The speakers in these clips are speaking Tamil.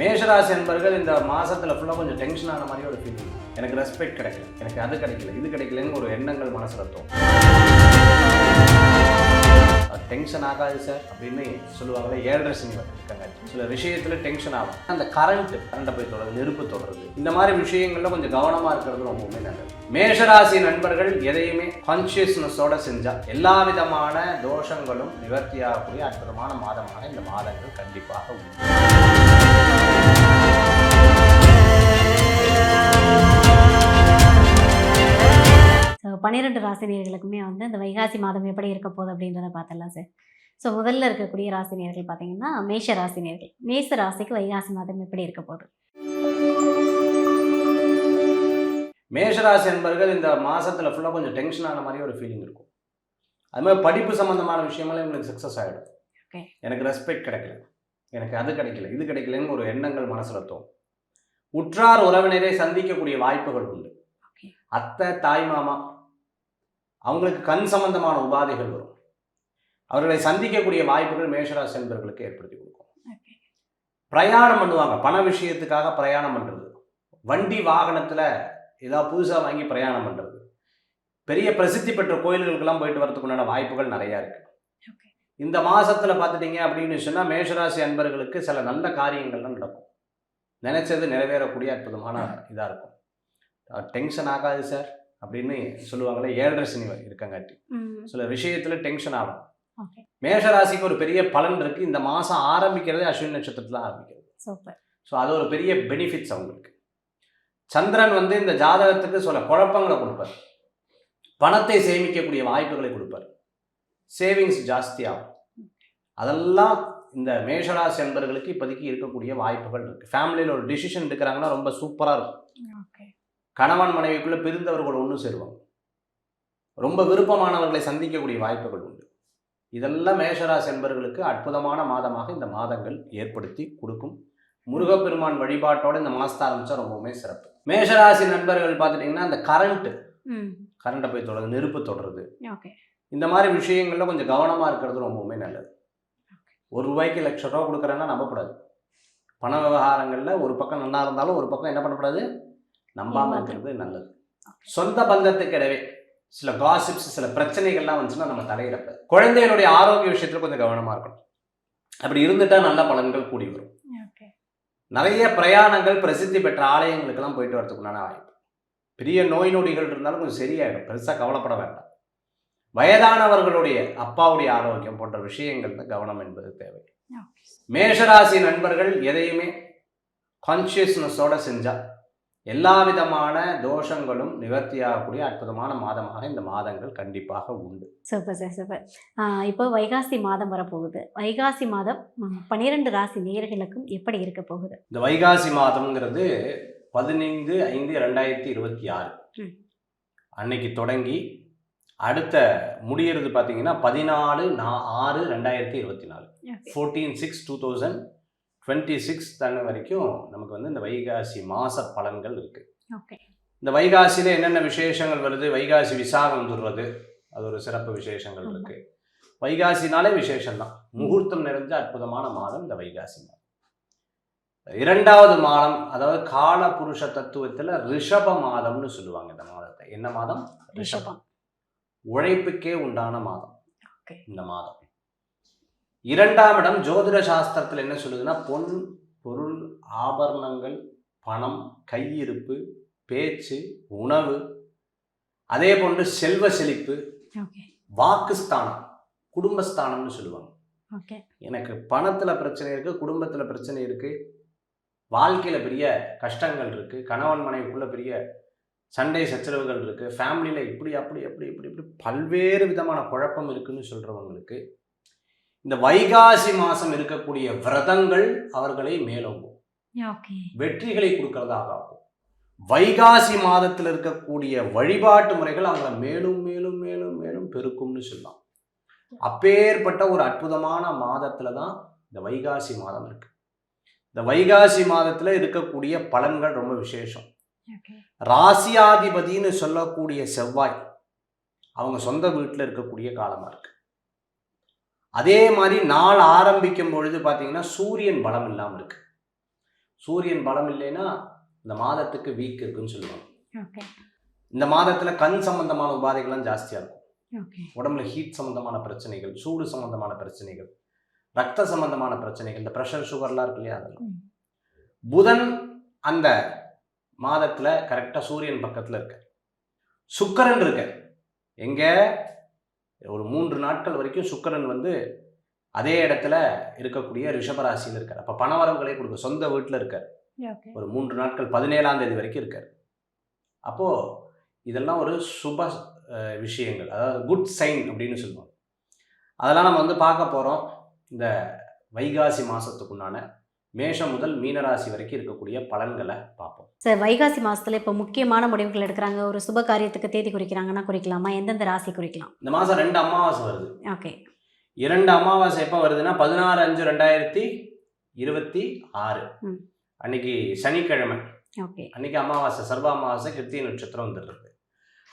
மேஷராசி என்பர்கள் இந்த மாசத்துல ஃபுல்லாக கொஞ்சம் டென்ஷன் ஆன மாதிரி ஒரு ஃபீலிங். எனக்கு ரெஸ்பெக்ட் கிடைக்கல, எனக்கு அது கிடைக்கல, இது கிடைக்கலன்னு ஒரு எண்ணங்கள் மனசுல தோணும். டென்ஷன் ஆகாது சார் அப்படின்னு சொல்லுவாங்களே, 7.5 சனி இருக்காங்க. சில விஷயத்துல டென்ஷன் ஆகும். அந்த கரண்ட்டை போய் தொடர்றது, நெருப்பு தொடர்றது, இந்த மாதிரி விஷயங்கள்ல கொஞ்சம் கவனமா இருக்கிறது ரொம்பவுமே நல்லது. மேஷராசி நண்பர்கள் எதையுமே கான்சியஸ்னஸோட செஞ்சா எல்லா விதமான தோஷங்களும் நிவர்த்தியாகக்கூடிய அற்புதமான மாதமாக இந்த மாதங்கள் கண்டிப்பாக உண்டு. 12 ராசினியர்களுக்குமே இந்த வைகாசி மாதம் எப்படி இருக்க போகுது அப்படின்றத பார்த்தலாம் சார். ஸோ முதல்ல இருக்கக்கூடிய ராசினியர்கள் பார்த்தீங்கன்னா மேஷ ராசினியர்கள். மேஷ ராசிக்கு வைகாசி மாதம் எப்படி இருக்க போகுது? மேஷராசி என்பர்கள் இந்த மாசத்துல ஃபுல்லாக கொஞ்சம் டென்ஷன் ஆன மாதிரி ஒரு ஃபீலிங் இருக்கும். அது மாதிரி படிப்பு சம்பந்தமான விஷயங்களும் உங்களுக்கு சக்ஸஸ் ஆகிடும். எனக்கு ரெஸ்பெக்ட் கிடைக்கல, எனக்கு அது கிடைக்கல, இது கிடைக்கலன்னு ஒரு எண்ணங்கள் மனசுல தோணும். உற்றார் உறவினரை சந்திக்கக்கூடிய வாய்ப்புகள் உண்டு. அத்தை, தாய் மாமா அவங்களுக்கு கண் சம்பந்தமான உபாதைகள் வரும். அவர்களை சந்திக்கக்கூடிய வாய்ப்புகள் மேஷராசி என்பவர்களுக்கு ஏற்படுத்தி கொடுக்கும். பிரயாணம் பண்ணுவாங்க, பண விஷயத்துக்காக பிரயாணம் பண்ணுறது, வண்டி வாகனத்தில் ஏதாவது புதுசாக வாங்கி பிரயாணம் பண்ணுறது, பெரிய பிரசித்தி பெற்ற கோயில்களுக்கெல்லாம் போயிட்டு வரதுக்குண்டான வாய்ப்புகள் நிறையா இருக்குது. இந்த மாதத்தில் பார்த்துட்டிங்க அப்படின்னு சொன்னால் மேஷராசி அன்பர்களுக்கு சில நல்ல காரியங்கள்லாம் நடக்கும். நினைச்சது நிறைவேறக்கூடிய அற்புதமான இதாக இருக்கும். டென்ஷன் ஆகாது சார் அப்படின்னு சொல்லுவாங்களே, 7.5 சனி இருக்கங்காட்டி சில விஷயத்துல டென்ஷன் ஆகும். மேஷராசிக்கு ஒரு பெரிய பலன் இருக்கு. இந்த மாசம் ஆரம்பிக்கிறதே அஸ்வினி நட்சத்திரத்துல ஆரம்பிக்கிறது. ஸோ அது ஒரு பெரிய பெனிஃபிட்ஸ் அவங்களுக்கு. சந்திரன் இந்த ஜாதகத்துக்கு சில குழப்பங்களை கொடுப்பார், பணத்தை சேமிக்கக்கூடிய வாய்ப்புகளை கொடுப்பார், சேவிங்ஸ் ஜாஸ்தி ஆகும். அதெல்லாம் இந்த மேஷராசி என்பவர்களுக்கு இப்போதைக்கு இருக்கக்கூடிய வாய்ப்புகள் இருக்கு. ஃபேமிலியில் ஒரு டிசிஷன் எடுக்கிறாங்கன்னா ரொம்ப சூப்பராக இருக்கும். கணவன் மனைவிக்குள்ள பிரிந்தவர்கள் ஒன்று சேருவாங்க. ரொம்ப விருப்பமானவர்களை சந்திக்கக்கூடிய வாய்ப்புகள் உண்டு. இதெல்லாம் மேஷராசி என்பவர்களுக்கு அற்புதமான மாதமாக இந்த மாதங்கள் ஏற்படுத்தி கொடுக்கும். முருகப்பெருமான் வழிபாட்டோட இந்த மாசத்தை ஆரம்பிச்சா ரொம்பவுமே சிறப்பு. மேஷராசி நண்பர்கள் பார்த்துட்டிங்கன்னா அந்த கரண்ட்டை போய் தொடர்றது, நெருப்பு தொடர்றது, இந்த மாதிரி விஷயங்கள்ல கொஞ்சம் கவனமா இருக்கிறது ரொம்பவுமே நல்லது. ₹1 லட்சம் ரூபா கொடுக்குறேன்னா நம்பக்கூடாது. பண விவகாரங்கள்ல ஒரு பக்கம் நல்லா இருந்தாலும் ஒரு பக்கம் என்ன பண்ணக்கூடாது, நம்பாம இருக்கிறது நல்லது. சொந்த பந்தத்துக்கு இடவே சில காசிப்ஸ், சில பிரச்சனைகள்லாம் வந்துச்சுன்னா நம்ம தலையிடப்ப. குழந்தைகளுடைய ஆரோக்கிய விஷயத்துல கொஞ்சம் கவனமா இருக்கணும். அப்படி இருந்துட்டா நல்ல பலன்கள் கூடி வரும். நிறைய பிரயாணங்கள், பிரசித்தி பெற்ற ஆலயங்களுக்கெல்லாம் போயிட்டு வரதுக்குண்டான வாய்ப்பு. பெரிய நோய் நொடிகள் இருந்தாலும் கொஞ்சம் சரியாயிடும், பெருசா கவலைப்பட வேண்டாம். வயதானவர்களுடைய அப்பாவுடைய ஆரோக்கியம் போன்ற விஷயங்கள்ல கவனம் என்பது தேவை. மேஷராசி நண்பர்கள் எதையுமே கான்சியஸ்னஸோட செஞ்சா எல்லா விதமான தோஷங்களும் நிவர்த்தியாகக்கூடிய அற்புதமான மாதமாக இந்த மாதங்கள் கண்டிப்பாக உண்டு. Super sir, super. இப்போ வைகாசி மாதம் வரப்போகுது. வைகாசி மாதம் 12 ராசி நேயர்களுக்கும் எப்படி இருக்க போகுது? இந்த வைகாசி மாதம்ங்கிறது 15/5/2026 அன்னைக்கு தொடங்கி அடுத்த முடியறது பார்த்தீங்கன்னா 14/6/2024 14/6/2026 வரைக்கும் நமக்கு இந்த வைகாசி மாச பலன்கள் இருக்கு. இந்த வைகாசியில என்னென்ன விசேஷங்கள் வருது? வைகாசி விசாகம் வந்துடுறது, அது ஒரு சிறப்பு விசேஷங்கள் இருக்கு. வைகாசினாலே விசேஷம்தான். முகூர்த்தம் நிறைஞ்ச அற்புதமான மாதம் இந்த வைகாசி மாதம். 2வது மாதம், அதாவது கால புருஷ தத்துவத்துல ரிஷப மாதம்னு சொல்லுவாங்க. இந்த மாதத்தை என்ன மாதம்? ரிஷபம். உழைப்புக்கே உண்டான மாதம் இந்த மாதம். 2ஆம் இடம் ஜோதிட சாஸ்திரத்தில் என்ன சொல்லுதுன்னா, பொன், பொருள், ஆபரணங்கள், பணம், கையிருப்பு, பேச்சு, உணவு, அதே போன்று செல்வ செழிப்பு, வாக்குஸ்தானம், குடும்பஸ்தானம்னு சொல்லுவாங்க. எனக்கு பணத்துல பிரச்சனை இருக்கு, குடும்பத்துல பிரச்சனை இருக்கு, வாழ்க்கையில பெரிய கஷ்டங்கள் இருக்கு, கணவன் மனைவிக்குள்ள பெரிய சண்டை சச்சரவுகள் இருக்கு, ஃபேமிலியில இப்படி அப்படி அப்படி இப்படி இப்படி பல்வேறு விதமான குழப்பம் இருக்குன்னு சொல்றவங்களுக்கு இந்த வைகாசி மாசம் இருக்கக்கூடிய விரதங்கள் அவர்களை மேலோங்கும், வெற்றிகளை கொடுக்கறதாக ஆகும். வைகாசி மாதத்தில் இருக்கக்கூடிய வழிபாட்டு முறைகள் அவங்களை மேலும் மேலும் மேலும் மேலும் பெருக்கும்னு சொல்லலாம். அப்பேற்பட்ட ஒரு அற்புதமான மாதத்துல தான் இந்த வைகாசி மாதம் இருக்கு. இந்த வைகாசி மாதத்துல இருக்கக்கூடிய பலன்கள் ரொம்ப விசேஷம். ராசியாதிபதினு சொல்லக்கூடிய செவ்வாய் அவங்க சொந்த வீட்டில் இருக்கக்கூடிய காலமா இருக்கு. அதே மாதிரி நாள் ஆரம்பிக்கும் பொழுது பார்த்தீங்கன்னா சூரியன் பலம் இல்லாமல் இருக்கு. சூரியன் பலம் இல்லைன்னா இந்த மாதத்துக்கு வீக் இருக்குன்னு சொல்லுவாங்க. ஓகே இந்த மாதத்தில் கண் சம்பந்தமான உபாதைகள்லாம் ஜாஸ்தியாக இருக்கும். ஓகே உடம்புல ஹீட் சம்பந்தமான பிரச்சனைகள், சூடு சம்பந்தமான பிரச்சனைகள், ரத்த சம்பந்தமான பிரச்சனைகள், இந்த ப்ரெஷர் சுகர்லாம் இருக்கு இல்லையா, அதெல்லாம். புதன் அந்த மாதத்தில் கரெக்டாக சூரியன் பக்கத்தில் இருக்க, சுக்கிரன் இருக்க, எங்கே ஒரு 3 நாட்கள் வரைக்கும் சுக்கிரன் வந்து அதே இடத்துல இருக்கக்கூடிய ரிஷபராசியில் இருக்கார். அப்போ பணவரவுகளே கொடுக்க, சொந்த வீட்டில் இருக்கார். ஓகே ஒரு 3 நாட்கள் 17ஆம் தேதி வரைக்கும் இருக்கார். அப்போது இதெல்லாம் ஒரு சுப விஷயங்கள், அதாவது குட் சைன் அப்படின்னு சொல்லுவாங்க. அதெல்லாம் நம்ம வந்து பார்க்க போகிறோம். இந்த வைகாசி மாதத்துக்குண்டான மேஷம் முதல் மீனராசி வரைக்கும் இருக்கக்கூடிய பலன்களை பார்ப்போம். சார், வைகாசி மாதத்தில் இப்போ முக்கியமான முடிவுகள் எடுக்கிறாங்க, ஒரு சுப காரியத்துக்கு தேதி குறிக்கிறாங்கன்னா குறிக்கலாமா? எந்தெந்த ராசி குறிக்கலாம்? இந்த மாதம் 2 அமாவாசை வருது. ஓகே 2 அமாவாசை எப்போ வருதுன்னா 16/5/2026 அன்னைக்கு சனிக்கிழமை. ஓகே அன்னைக்கு அமாவாசை, சர்வ அமாவாசை, கிருத்திகை நட்சத்திரம் வந்துடுறது.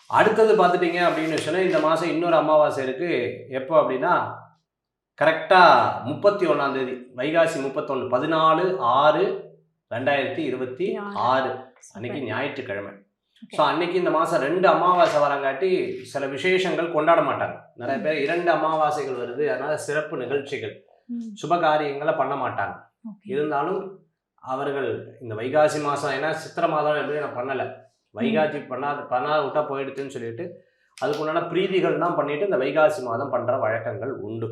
அடுத்தது பார்த்துட்டிங்க அப்படின்னு சொன்னால் இந்த மாதம் இன்னொரு அமாவாசை இருக்குது. எப்போ அப்படின்னா கரெக்டாக 31ஆம் தேதி, வைகாசி 31, 14/6/2026 அன்னைக்கு ஞாயிற்றுக்கிழமை. ஸோ அன்னைக்கு இந்த மாதம் 2 அமாவாசை வரங்காட்டி சில விசேஷங்கள் கொண்டாட மாட்டாங்க. நிறைய பேர் 2 அமாவாசைகள் வருது, அதனால் சிறப்பு நிகழ்ச்சிகள், சுபகாரியங்களை பண்ண மாட்டாங்க. இருந்தாலும் அவர்கள் இந்த வைகாசி மாதம், ஏன்னா சித்திரை மாதம் எப்படி நான் பண்ணலை, வைகாசி பண்ணாத விட்டா போயிடுதுன்னு சொல்லிட்டு அதுக்குண்டான பிரீதிகள் தான் பண்ணிட்டு இந்த வைகாசி மாதம் பண்ணுற வழக்கங்கள் உண்டு.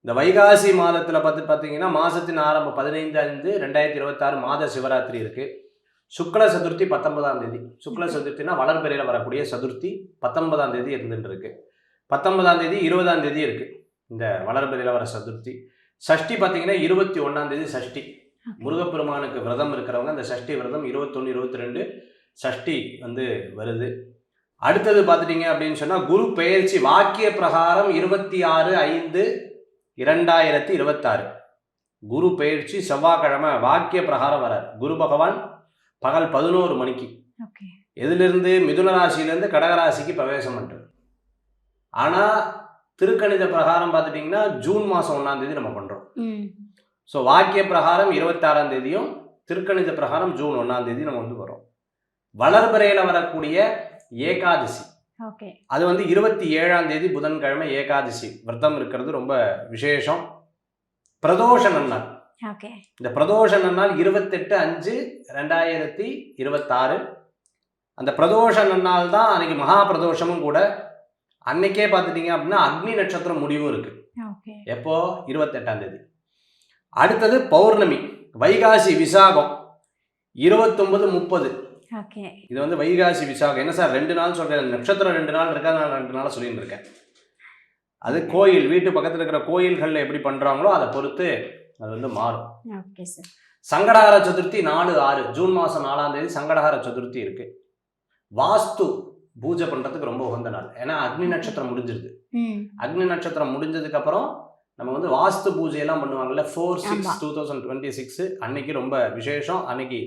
இந்த வைகாசி மாதத்தில் பார்த்தீங்கன்னா மாதத்தின் ஆரம்பம் 15/5/2026 மாத சிவராத்திரி இருக்குது. சுக்ல சதுர்த்தி 19ஆம் தேதி. சுக்ல சதுர்த்தினா வளர்பிறையில் வரக்கூடிய சதுர்த்தி 19ஆம் தேதி இருந்துட்டு இருக்கு. 19ஆம் தேதி 20ஆம் தேதி இருக்குது இந்த வளர்பிறையில் வர சதுர்த்தி. சஷ்டி பார்த்தீங்கன்னா 21ஆம் தேதி சஷ்டி. முருகப்பெருமானுக்கு விரதம் இருக்கிறவங்க அந்த சஷ்டி விரதம் 21, 22 சஷ்டி வந்து வருது. அடுத்தது பார்த்துட்டிங்க அப்படின்னு சொன்னால் குரு பெயர்ச்சி வாக்கிய பிரகாரம் 26/5/2026 குரு பெயர்ச்சி செவ்வாய்க்கிழமை வாக்கிய பிரகாரம் வரார். குரு பகவான் பகல் 11 மணிக்கு எதிலிருந்து மிதுன ராசியிலேருந்து கடகராசிக்கு பிரவேசம் பண்ணுறது. ஆனால் திருக்கணித பிரகாரம் பார்த்துட்டிங்கன்னா ஜூன் மாதம் 1ஆம் தேதி நம்ம பண்ணுறோம். ஸோ வாக்கிய பிரகாரம் 26ஆம் தேதியும் திருக்கணித பிரகாரம் ஜூன் 1ஆம் தேதி நம்ம வந்து வரோம். வளர்பிறையில் வரக்கூடிய ஏகாதசி, அது வந்து 27ஆம் தேதி புதன்கிழமை ஏகாதசி விரதம் இருக்கிறது ரொம்ப விசேஷம். பிரதோஷ நன்னாள். இந்த பிரதோஷ நன்னாள் 28/5/2026. அந்த பிரதோஷ நன்னாள் தான் அன்னைக்கு மகா பிரதோஷமும் கூட. அன்னைக்கே பார்த்துட்டீங்க அப்படின்னா அக்னி நட்சத்திரம் முடிவும் இருக்கு. எப்போ? 28ஆம் தேதி. அடுத்தது பௌர்ணமி, வைகாசி விசாகம் 29/30. இது வந்து வைகாசி விசாகம். என்ன சார் 2 நாள் சொல்கிறேன், நட்சத்திரம் 2 நாள் இருக்கா, நான் 2 நாள் சொல்லிட்டு இருக்கேன். அது கோயில், வீட்டு பக்கத்தில் இருக்கிற கோயில்களில் எப்படி பண்ணுறாங்களோ அதை பொறுத்து அது வந்து மாறும். சங்கடஹர சதுர்த்தி 4/6 ஜூன் மாதம் 4ஆம் தேதி சங்கடஹர சதுர்த்தி இருக்கு. வாஸ்து பூஜை பண்ணுறதுக்கு ரொம்ப உகந்த நாள். ஏன்னா அக்னி நட்சத்திரம் முடிஞ்சிருது. அக்னி நட்சத்திரம் முடிஞ்சதுக்கு அப்புறம் நம்ம வந்து வாஸ்து பூஜையெல்லாம் பண்ணுவாங்கல்ல, 4/6/2026 அன்னைக்கு ரொம்ப விசேஷம். அன்னைக்கு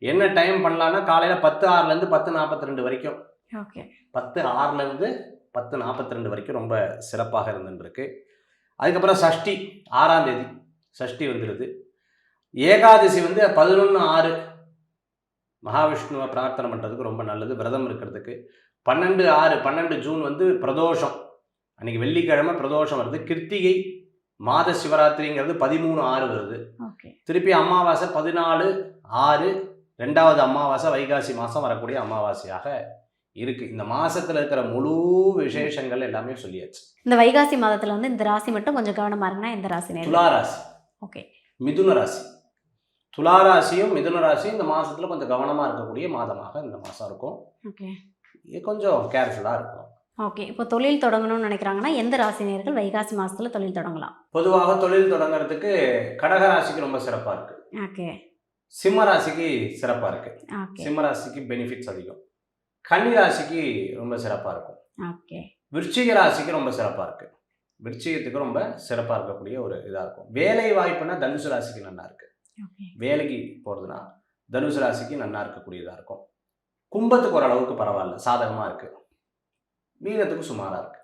என்ன டைம் பண்ணலான்னா காலையில் 10:06 10:42 வரைக்கும், 10:06 10:42 வரைக்கும் ரொம்ப சிறப்பாக இருந்துருக்கு. அதுக்கப்புறம் சஷ்டி 6ஆம் தேதி சஷ்டி வந்துடுது. ஏகாதசி வந்து 11/6 மகாவிஷ்ணுவை பிரார்த்தனை பண்ணுறதுக்கு ரொம்ப நல்லது, விரதம் இருக்கிறதுக்கு. 12/6 ஜூன் வந்து பிரதோஷம், அன்றைக்கி வெள்ளிக்கிழமை பிரதோஷம் வருது. கிருத்திகை மாத சிவராத்திரிங்கிறது 13/6 வருது. திருப்பி அமாவாசை 14/6, 2வது அமாவாசை வைகாசி மாதம் வரக்கூடிய அமாவாசையாக இருக்குது. இந்த மாதத்தில் இருக்கிற முழு விசேஷங்கள் எல்லாமே சொல்லியாச்சு. இந்த வைகாசி மாதத்தில் வந்து இந்த ராசி மட்டும் கொஞ்சம் கவனமாக இருக்குன்னா எந்த ராசி? துளாராசி, மிதுன ராசி. துளாராசியும் மிதுன ராசியும் இந்த மாதத்தில் கொஞ்சம் கவனமாக இருக்கக்கூடிய மாதமாக இந்த மாதம் இருக்கும். கொஞ்சம் கேர்ஃபுல்லாக இருக்கும். இப்போ தொழில் தொடங்கணும்னு நினைக்கிறாங்கன்னா எந்த ராசினியர்கள் வைகாசி மாதத்தில் தொழில் தொடங்கலாம்? பொதுவாக தொழில் தொடங்குறதுக்கு கடகராசிக்கு ரொம்ப சிறப்பாக இருக்குது. சிம்ம ராசிக்கு சிறப்பாக இருக்குது. சிம்ம ராசிக்கு பெனிஃபிட்ஸ் அதிகம். கன்னி ராசிக்கு ரொம்ப சிறப்பாக இருக்கும். விருச்சிக ராசிக்கு ரொம்ப சிறப்பாக இருக்குது. விருச்சிகத்துக்கு ரொம்ப சிறப்பாக இருக்கக்கூடிய ஒரு இதாக இருக்கும். வேலை வாய்ப்புனா தனுசு ராசிக்கு நல்லா இருக்குது. வேலைக்கு போகிறதுனா தனுசு ராசிக்கு நல்லா இருக்கக்கூடியதாக இருக்கும். கும்பத்துக்கு ஓரளவுக்கு பரவாயில்ல, சாதகமாக இருக்குது. மீனத்துக்கு சுமாராக இருக்குது.